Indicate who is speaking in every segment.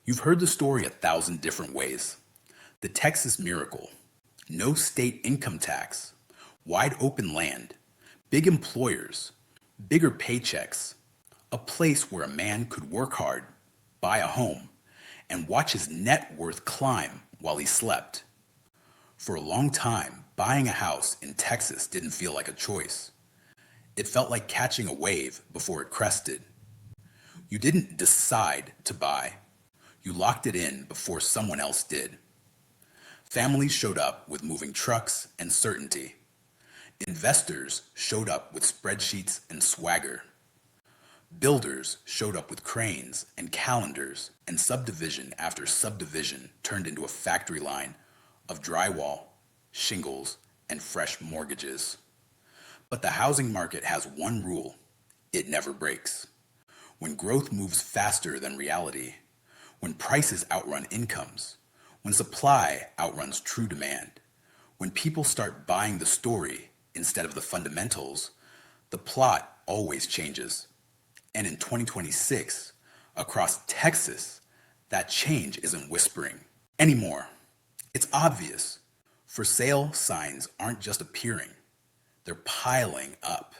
Speaker 1: You've heard the story 1,000 different ways. The Texas miracle, no state income tax, wide open land, big employers, bigger paychecks, a place where a man could work hard, buy a home, and watch his net worth climb while he slept. For a long time, buying a house in Texas didn't feel like a choice. It felt like catching a wave before it crested. You didn't decide to buy. You locked it in before someone else did. Families showed up with moving trucks and certainty. Investors showed up with spreadsheets and swagger. Builders showed up with cranes and calendars, and subdivision after subdivision turned into a factory line of drywall, shingles, and fresh mortgages. But the housing market has one rule: it never breaks. When growth moves faster than reality, when prices outrun incomes, when supply outruns true demand, when people start buying the story instead of the fundamentals, the plot always changes. And in 2026, across Texas, that change isn't whispering anymore. It's obvious. For sale signs aren't just appearing, they're piling up.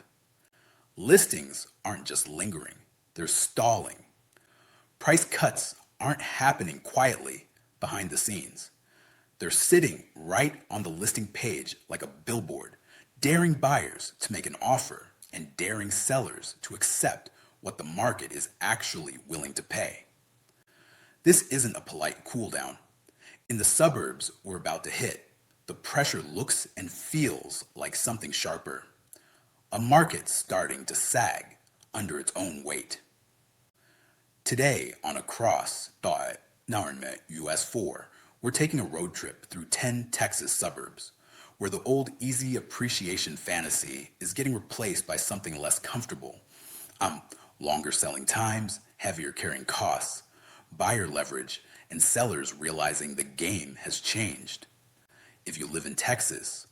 Speaker 1: Listings aren't just lingering, they're stalling. Price cuts aren't happening quietly behind the scenes. They're sitting right on the listing page like a billboard, daring buyers to make an offer and daring sellers to accept what the market is actually willing to pay. This isn't a polite cool down. In the suburbs we're about to hit, the pressure looks and feels like something sharper. A market starting to sag under its own weight. Today on Across Narmet US 4, we're taking a road trip through 10 Texas suburbs, where the old easy appreciation fantasy is getting replaced by something less comfortable. Longer selling times, heavier carrying costs, buyer leverage, and sellers realizing the game has changed. If you live in Texas,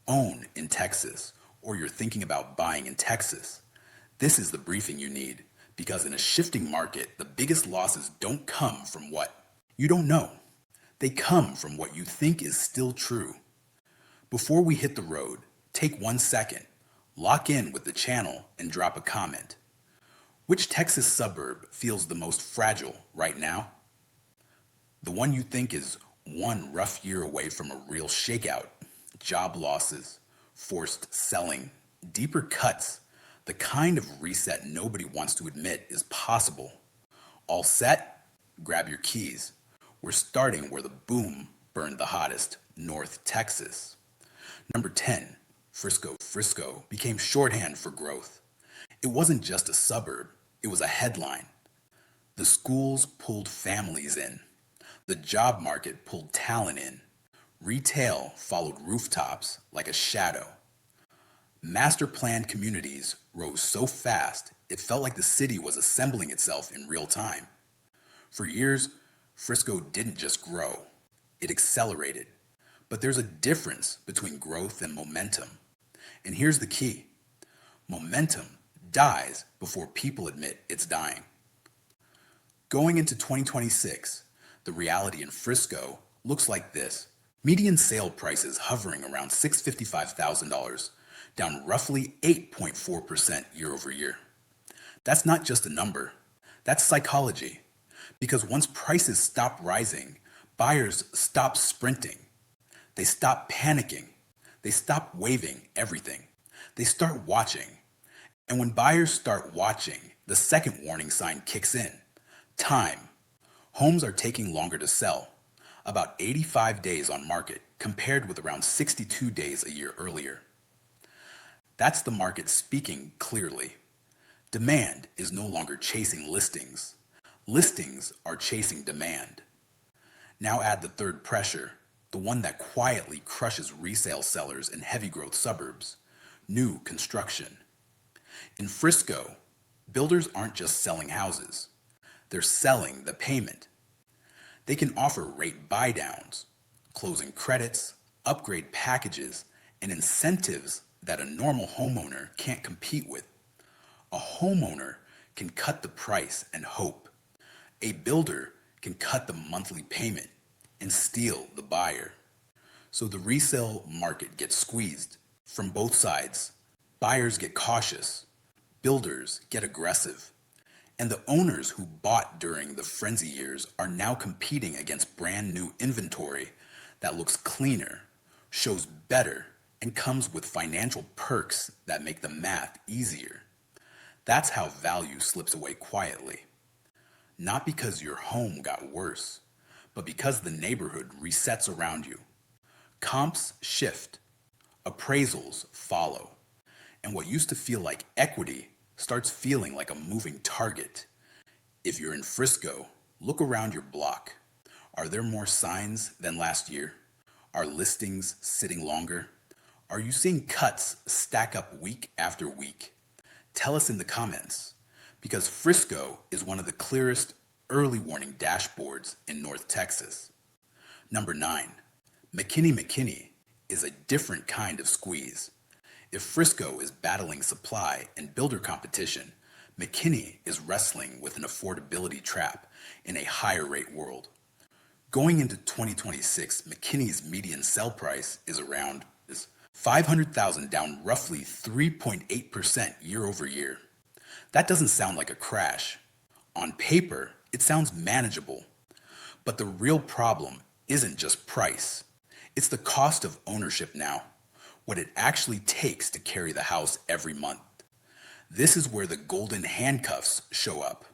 Speaker 1: own in Texas, or you're thinking about buying in Texas, this is the briefing you need, because in a shifting market, the biggest losses don't come from what you don't know. They come from what you think is still true. Before we hit the road, take 1 second, lock in with the channel, and drop a comment. Which Texas suburb feels the most fragile right now? The one you think is one rough year away from a real shakeout, job losses, forced selling, deeper cuts, the kind of reset nobody wants to admit is possible. All set? Grab your keys. We're starting where the boom burned the hottest, North Texas. Number 10, Frisco. Frisco became shorthand for growth. It wasn't just a suburb, it was a headline. The schools pulled families in. The job market pulled talent in. Retail followed rooftops like a shadow. Master planned communities rose so fast, it felt like the city was assembling itself in real time. For years, Frisco didn't just grow, it accelerated. But there's a difference between growth and momentum. And here's the key: momentum dies before people admit it's dying. Going into 2026, the reality in Frisco looks like this. Median sale prices hovering around $655,000, down roughly 8.4% year over year. That's not just a number, that's psychology. Because once prices stop rising, buyers stop sprinting. They stop panicking. They stop waving everything. They start watching. And when buyers start watching, the second warning sign kicks in: time. Homes are taking longer to sell, about 85 days on market, compared with around 62 days a year earlier. That's the market speaking clearly. Demand is no longer chasing listings. Listings are chasing demand. Now add the third pressure, the one that quietly crushes resale sellers in heavy growth suburbs: new construction. In Frisco, builders aren't just selling houses, they're selling the payment. They can offer rate buy-downs, closing credits, upgrade packages, and incentives that a normal homeowner can't compete with. A homeowner can cut the price and hope. A builder can cut the monthly payment and steal the buyer. So the resale market gets squeezed from both sides. Buyers get cautious, builders get aggressive, and the owners who bought during the frenzy years are now competing against brand new inventory that looks cleaner, shows better, and comes with financial perks that make the math easier. That's how value slips away quietly. Not because your home got worse, but because the neighborhood resets around you. Comps shift, appraisals follow, and what used to feel like equity starts feeling like a moving target. If you're in Frisco, look around your block. Are there more signs than last year? Are listings sitting longer? Are you seeing cuts stack up week after week? Tell us in the comments, because Frisco is one of the clearest early warning dashboards in North Texas. Number 9, McKinney is a different kind of squeeze. If Frisco is battling supply and builder competition, McKinney is wrestling with an affordability trap in a higher rate world. Going into 2026, McKinney's median sell price is around $500,000, down roughly 3.8% year over year. That doesn't sound like a crash. On paper, it sounds manageable. But the real problem isn't just price. It's the cost of ownership now, what it actually takes to carry the house every month. This is where the golden handcuffs show up.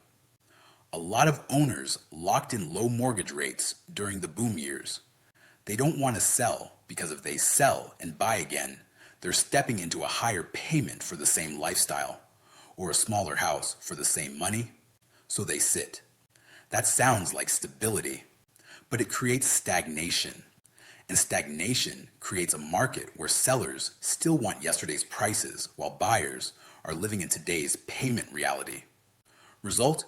Speaker 1: A lot of owners locked in low mortgage rates during the boom years. They don't want to sell because if they sell and buy again, they're stepping into a higher payment for the same lifestyle or a smaller house for the same money, so they sit. That sounds like stability, but it creates stagnation. And stagnation creates a market where sellers still want yesterday's prices while buyers are living in today's payment reality. Result?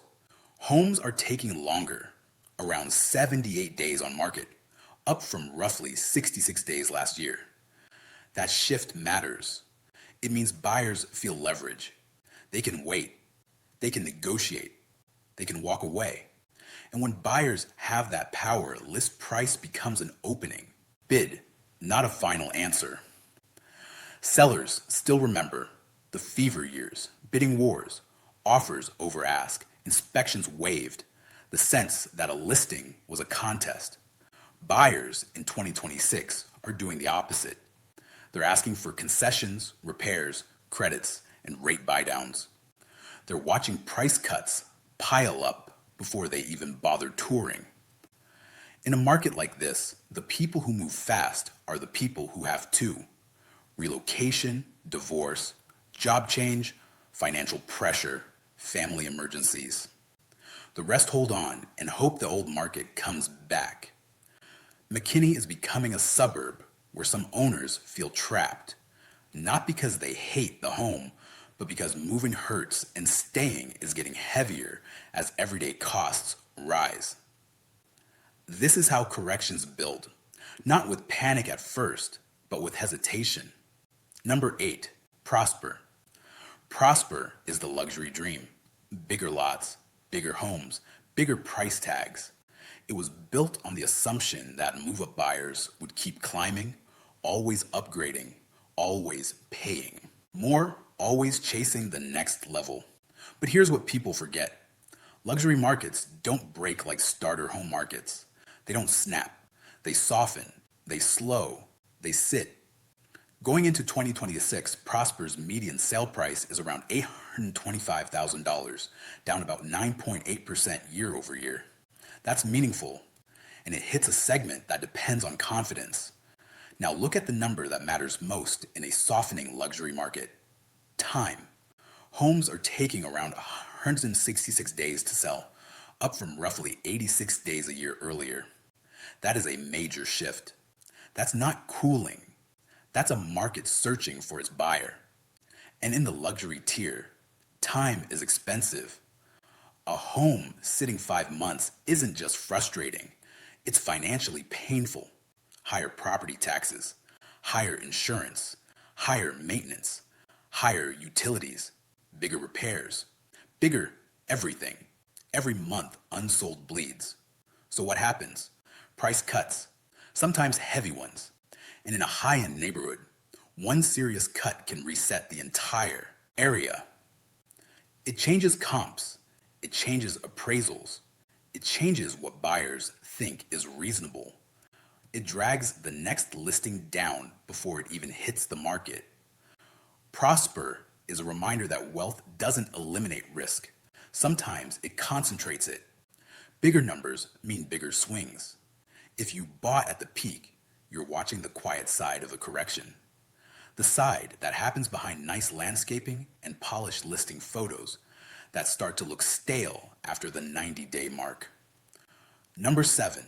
Speaker 1: Homes are taking longer, around 78 days on market, up from roughly 66 days last year. That shift matters. It means buyers feel leverage. They can wait, they can negotiate, they can walk away. And when buyers have that power, list price becomes an opening. Bid, not a final answer. Sellers still remember the fever years, bidding wars, offers over ask, inspections waived, the sense that a listing was a contest. Buyers in 2026 are doing the opposite. They're asking for concessions, repairs, credits, and rate buydowns. They're watching price cuts pile up before they even bother touring. In a market like this, the people who move fast are the people who have to: relocation, divorce, job change, financial pressure, family emergencies. The rest hold on and hope the old market comes back. McKinney is becoming a suburb where some owners feel trapped, not because they hate the home, but because moving hurts and staying is getting heavier as everyday costs rise. This is how corrections build, not with panic at first, but with hesitation. Number 8, prosper. Prosper is the luxury dream. Bigger lots, bigger homes, bigger price tags. It was built on the assumption that move-up buyers would keep climbing, always upgrading, always paying more, always chasing the next level. But here's what people forget. Luxury markets don't break like starter home markets. They don't snap. They soften. They slow. They sit. Going into 2026, Prosper's median sale price is around $825,000, down about 9.8% year over year. That's meaningful, and it hits a segment that depends on confidence. Now look at the number that matters most in a softening luxury market: time. Homes are taking around 166 days to sell, up from roughly 86 days a year earlier. That is a major shift. That's not cooling. That's a market searching for its buyer. And in the luxury tier, time is expensive. A home sitting 5 months isn't just frustrating, it's financially painful. Higher property taxes, higher insurance, higher maintenance, higher utilities, bigger repairs, bigger everything. Every month unsold bleeds. So what happens? Price cuts, sometimes heavy ones. And in a high-end neighborhood, one serious cut can reset the entire area. It changes comps, it changes appraisals, it changes what buyers think is reasonable. It drags the next listing down before it even hits the market. Prosper is a reminder that wealth doesn't eliminate risk. Sometimes it concentrates it. Bigger numbers mean bigger swings. If you bought at the peak, you're watching the quiet side of the correction. The side that happens behind nice landscaping and polished listing photos that start to look stale after the 90-day mark. Number 7,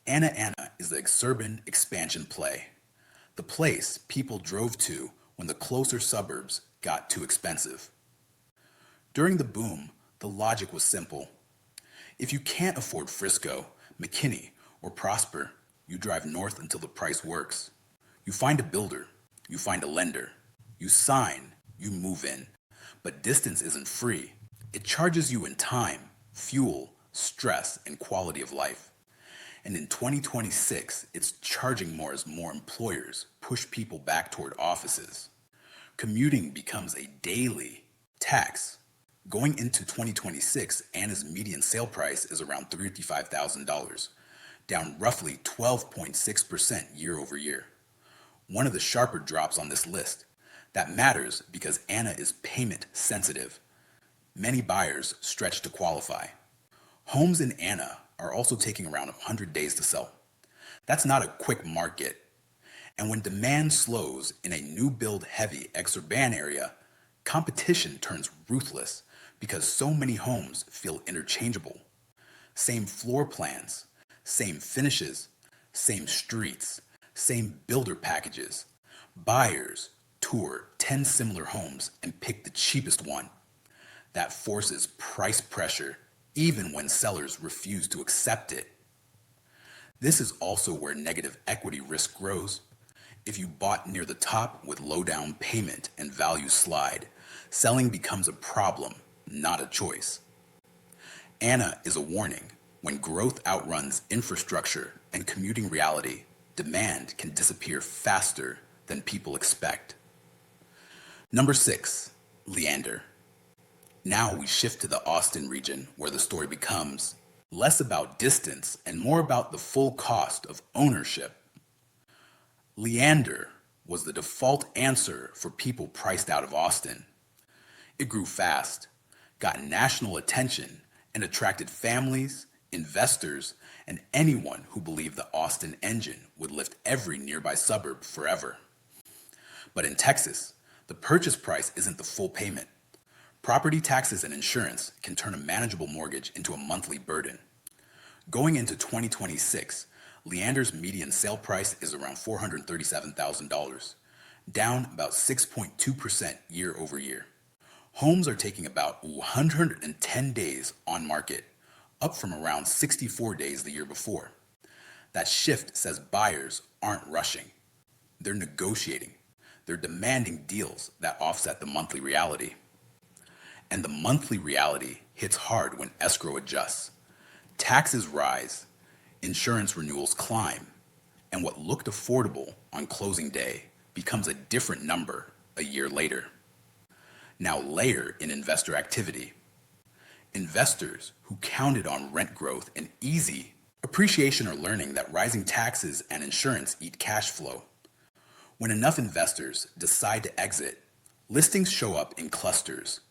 Speaker 1: Anna Anna is the exurban expansion play. The place people drove to when the closer suburbs got too expensive. During the boom, the logic was simple. If you can't afford Frisco, McKinney, or Prosper, you drive north until the price works. You find a builder, you find a lender, you sign, you move in. But distance isn't free. It charges you in time, fuel, stress, and quality of life. And in 2026, it's charging more as more employers push people back toward offices. Commuting becomes a daily tax. Going into 2026, Anna's median sale price is around $35,000, down roughly 12.6% year over year. One of the sharper drops on this list. That matters because Anna is payment sensitive. Many buyers stretch to qualify. Homes in Anna are also taking around 100 days to sell. That's not a quick market. And when demand slows in a new build heavy exurban area, competition turns ruthless because so many homes feel interchangeable. Same floor plans, same finishes, same streets, same builder packages. Buyers tour 10 similar homes and pick the cheapest one. That forces price pressure even when sellers refuse to accept it. This is also where negative equity risk grows. If you bought near the top with low down payment and value slide, selling becomes a problem, not a choice. Anna is a warning. When growth outruns infrastructure and commuting reality, demand can disappear faster than people expect. Number 6, Leander. Now we shift to the Austin region where the story becomes less about distance and more about the full cost of ownership. Leander was the default answer for people priced out of Austin. It grew fast, got national attention, and attracted families, investors, and anyone who believed the Austin engine would lift every nearby suburb forever. But in Texas, the purchase price isn't the full payment. Property taxes and insurance can turn a manageable mortgage into a monthly burden. Going into 2026, Leander's median sale price is around $437,000, down about 6.2% year over year. Homes are taking about 110 days on market, up from around 64 days the year before. That shift says buyers aren't rushing. They're negotiating. They're demanding deals that offset the monthly reality. And the monthly reality hits hard when escrow adjusts. Taxes rise, insurance renewals climb, and what looked affordable on closing day becomes a different number a year later. Now layer in investor activity. Investors who counted on rent growth and easy appreciation are learning that rising taxes and insurance eat cash flow. When enough investors decide to exit, listings show up in clusters.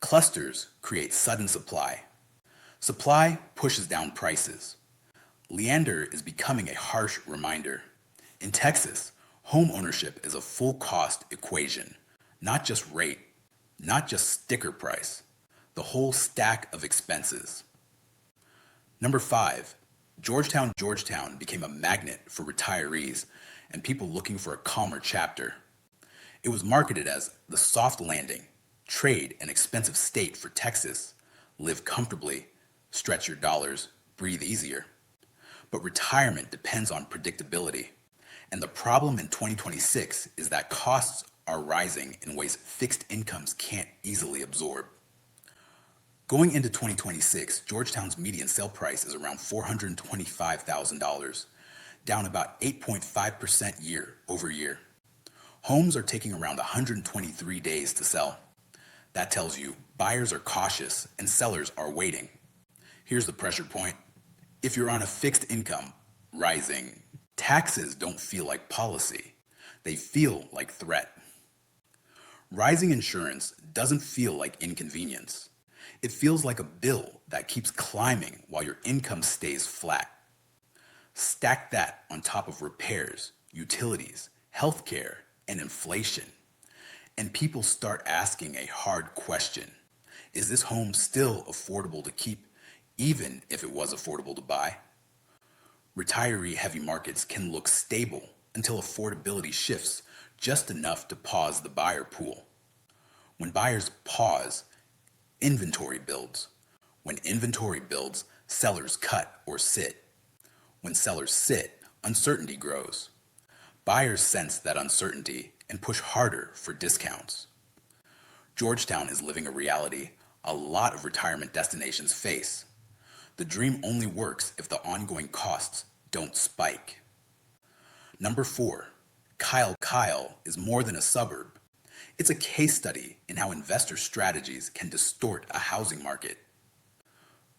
Speaker 1: Clusters create sudden supply. Supply pushes down prices. Leander is becoming a harsh reminder. In Texas, home ownership is a full cost equation, not just rate, not just sticker price, the whole stack of expenses. Number 5, Georgetown became a magnet for retirees and people looking for a calmer chapter. It was marketed as the soft landing, trade an expensive state for Texas, live comfortably, stretch your dollars, breathe easier. But retirement depends on predictability. And the problem in 2026 is that costs are rising in ways fixed incomes can't easily absorb. Going into 2026, Georgetown's median sale price is around $425,000, down about 8.5% year over year. Homes are taking around 123 days to sell. That tells you buyers are cautious and sellers are waiting. Here's the pressure point. If you're on a fixed income, rising, taxes don't feel like policy. They feel like threat. Rising insurance doesn't feel like inconvenience. It feels like a bill that keeps climbing while your income stays flat. Stack that on top of repairs, utilities, healthcare, and inflation. And people start asking a hard question. Is this home still affordable to keep, even if it was affordable to buy? Retiree-heavy markets can look stable until affordability shifts just enough to pause the buyer pool. When buyers pause, inventory builds. When inventory builds, sellers cut or sit. When sellers sit, uncertainty grows. Buyers sense that uncertainty and push harder for discounts. Georgetown is living a reality a lot of retirement destinations face. The dream only works if the ongoing costs don't spike. Number 4, Kyle is more than a suburb. It's a case study in how investor strategies can distort a housing market.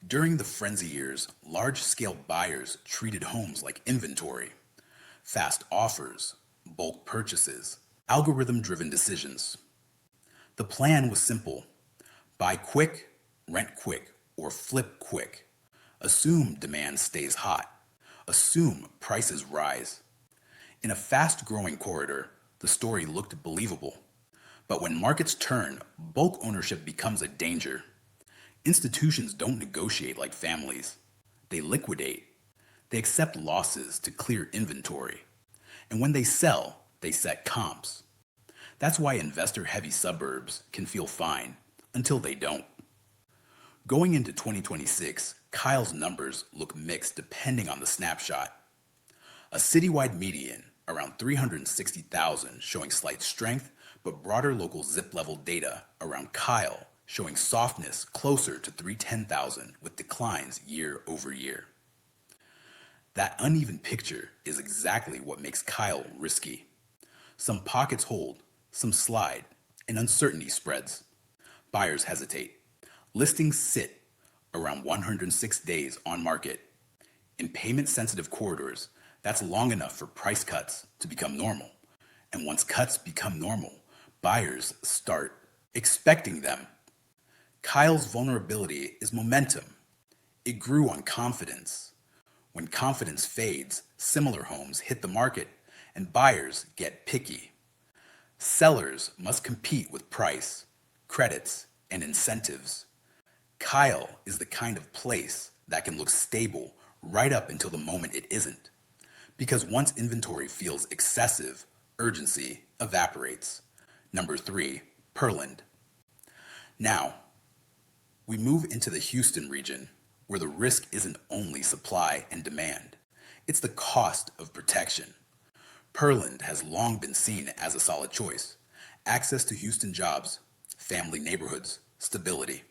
Speaker 1: During the frenzy years, large-scale buyers treated homes like inventory. Fast offers, bulk purchases, algorithm-driven decisions. The plan was simple. Buy quick, rent quick, or flip quick. Assume demand stays hot. Assume prices rise. In a fast-growing corridor, the story looked believable. But when markets turn, bulk ownership becomes a danger. Institutions don't negotiate like families. They liquidate. They accept losses to clear inventory. And when they sell, they set comps. That's why investor-heavy suburbs can feel fine until they don't. Going into 2026, Kyle's numbers look mixed depending on the snapshot. A citywide median around 360,000 showing slight strength, but broader local zip-level data around Kyle showing softness closer to 310,000 with declines year over year. That uneven picture is exactly what makes Kyle risky. Some pockets hold, some slide, and uncertainty spreads. Buyers hesitate. Listings sit around 106 days on market. In payment-sensitive corridors, that's long enough for price cuts to become normal. And once cuts become normal, buyers start expecting them. Kyle's vulnerability is momentum. It grew on confidence. When confidence fades, similar homes hit the market and buyers get picky. Sellers must compete with price, credits, and incentives. Kyle is the kind of place that can look stable right up until the moment it isn't. Because once inventory feels excessive, urgency evaporates. Number 3, Pearland. Now, we move into the Houston region, where the risk isn't only supply and demand. It's the cost of protection. Pearland has long been seen as a solid choice. Access to Houston jobs, family neighborhoods, stability.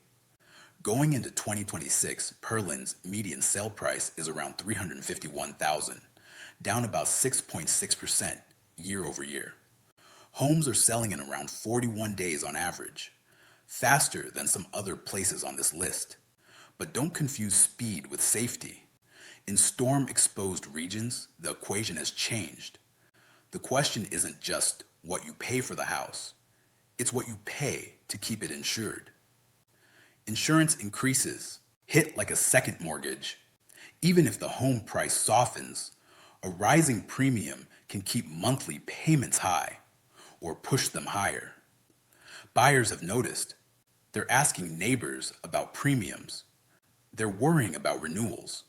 Speaker 1: Going into 2026, Pearland's median sale price is around $351,000, down about 6.6% year over year. Homes are selling in around 41 days on average, faster than some other places on this list. But don't confuse speed with safety. In storm-exposed regions, the equation has changed. The question isn't just what you pay for the house, it's what you pay to keep it insured. Insurance increases, hit like a second mortgage. Even if the home price softens, a rising premium can keep monthly payments high or push them higher. Buyers have noticed. They're asking neighbors about premiums. They're worrying about renewals.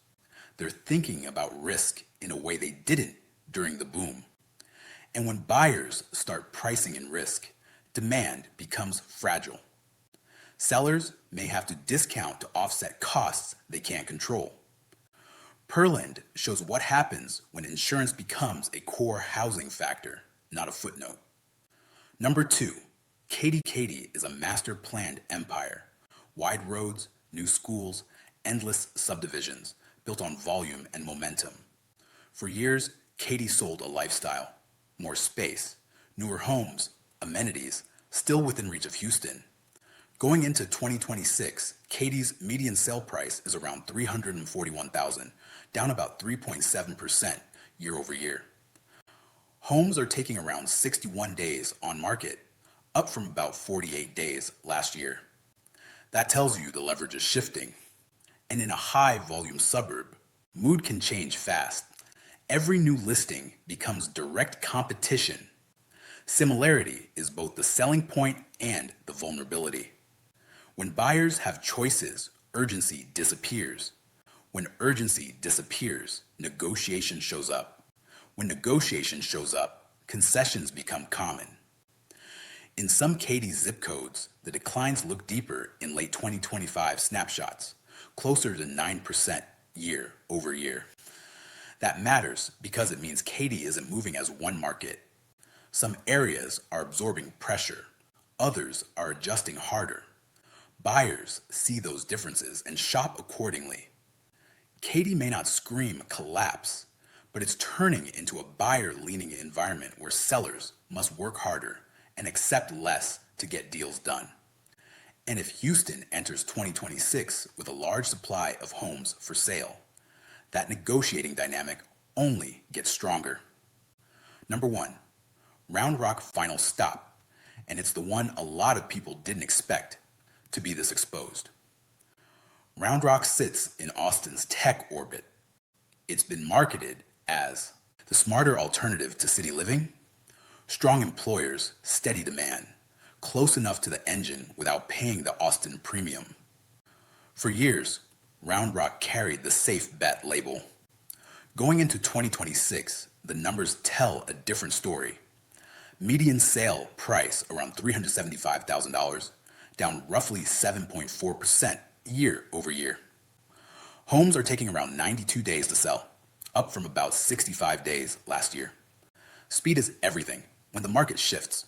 Speaker 1: They're thinking about risk in a way they didn't during the boom. And when buyers start pricing in risk, demand becomes fragile. Sellers may have to discount to offset costs they can't control. Pearland shows what happens when insurance becomes a core housing factor, not a footnote. Number 2, Katy is a master-planned empire. Wide roads, new schools, endless subdivisions built on volume and momentum. For years, Katy sold a lifestyle, more space, newer homes, amenities, still within reach of Houston. Going into 2026, Katy's median sale price is around $341,000, down about 3.7% year over year. Homes are taking around 61 days on market, up from about 48 days last year. That tells you the leverage is shifting. And in a high volume suburb, mood can change fast. Every new listing becomes direct competition. Similarity is both the selling point and the vulnerability. When buyers have choices, urgency disappears. When urgency disappears, negotiation shows up. When negotiation shows up, concessions become common. In some Katy zip codes, the declines look deeper in late 2025 snapshots, closer to 9% year over year. That matters because it means Katy isn't moving as one market. Some areas are absorbing pressure, others are adjusting harder. Buyers see those differences and shop accordingly. Katy may not scream collapse, but it's turning into a buyer-leaning environment where sellers must work harder and accept less to get deals done. And if Houston enters 2026 with a large supply of homes for sale, that negotiating dynamic only gets stronger. Number one, Round Rock final stop, and it's the one a lot of people didn't expect to be this exposed. Round Rock sits in Austin's tech orbit. It's been marketed as the smarter alternative to city living, strong employers, steady demand, close enough to the engine without paying the Austin premium. For years, Round Rock carried the safe bet label. Going into 2026, the numbers tell a different story. Median sale price around $375,000, down roughly 7.4% year over year. Homes are taking around 92 days to sell, up from about 65 days last year. Speed is everything when the market shifts.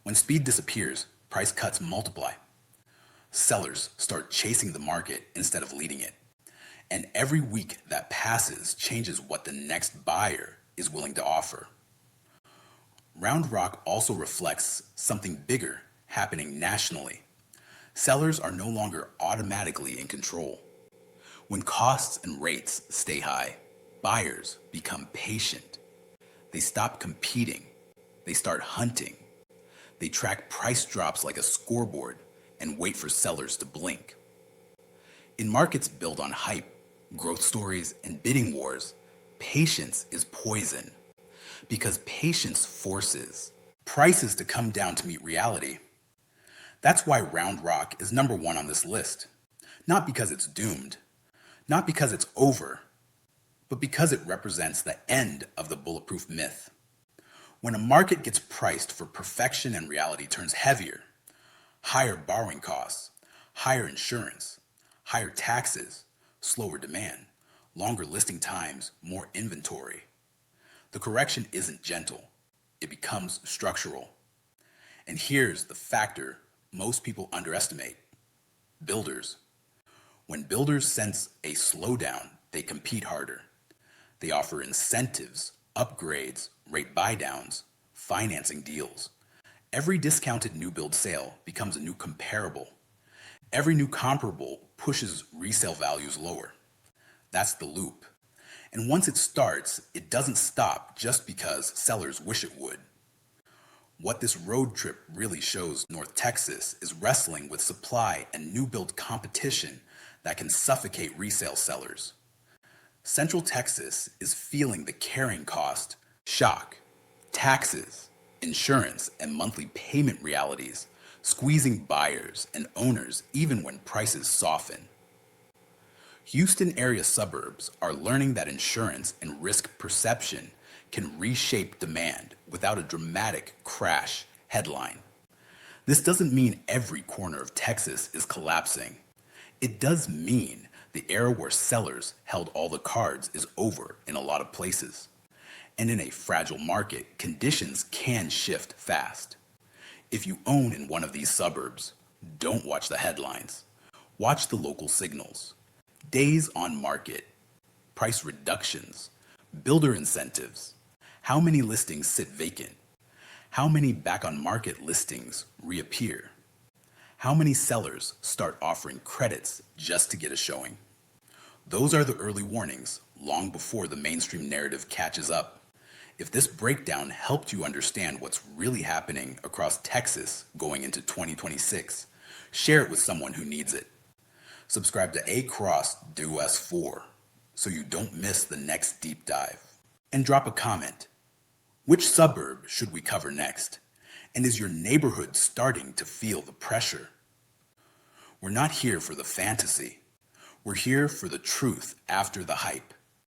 Speaker 1: When speed disappears, price cuts multiply. Sellers start chasing the market instead of leading it. And every week that passes changes what the next buyer is willing to offer. Round Rock also reflects something bigger happening nationally. Sellers are no longer automatically in control. When costs and rates stay high, buyers become patient. They stop competing. They start hunting. They track price drops like a scoreboard and wait for sellers to blink. In markets built on hype, growth stories, and bidding wars, patience is poison. Because patience forces prices to come down to meet reality. That's why Round Rock is number one on this list. Not because it's doomed, not because it's over, but because it represents the end of the bulletproof myth. When a market gets priced for perfection and reality turns heavier, higher borrowing costs, higher insurance, higher taxes, slower demand, longer listing times, more inventory. The correction isn't gentle, it becomes structural. And here's the factor most people underestimate: builders. When builders sense a slowdown, they compete harder. They offer incentives, upgrades, rate buydowns, financing deals. Every discounted new build sale becomes a new comparable. Every new comparable pushes resale values lower. That's the loop. And once it starts, it doesn't stop just because sellers wish it would. What this road trip really shows North Texas is wrestling with supply and new build competition that can suffocate resale sellers. Central Texas is feeling the carrying cost, shock, taxes, insurance, and monthly payment realities, squeezing buyers and owners even when prices soften. Houston area suburbs are learning that insurance and risk perception can reshape demand without a dramatic crash headline. This doesn't mean every corner of Texas is collapsing. It does mean the era where sellers held all the cards is over in a lot of places. And in a fragile market, conditions can shift fast. If you own in one of these suburbs, don't watch the headlines. Watch the local signals. Days on market, price reductions, builder incentives. How many listings sit vacant? How many back on market listings reappear? How many sellers start offering credits just to get a showing? Those are the early warnings, long before the mainstream narrative catches up. If this breakdown helped you understand what's really happening across Texas going into 2026, share it with someone who needs it. Subscribe to Across Do Us 4 so you don't miss the next deep dive. And drop a comment. Which suburb should we cover next? And is your neighborhood starting to feel the pressure? We're not here for the fantasy. We're here for the truth after the hype.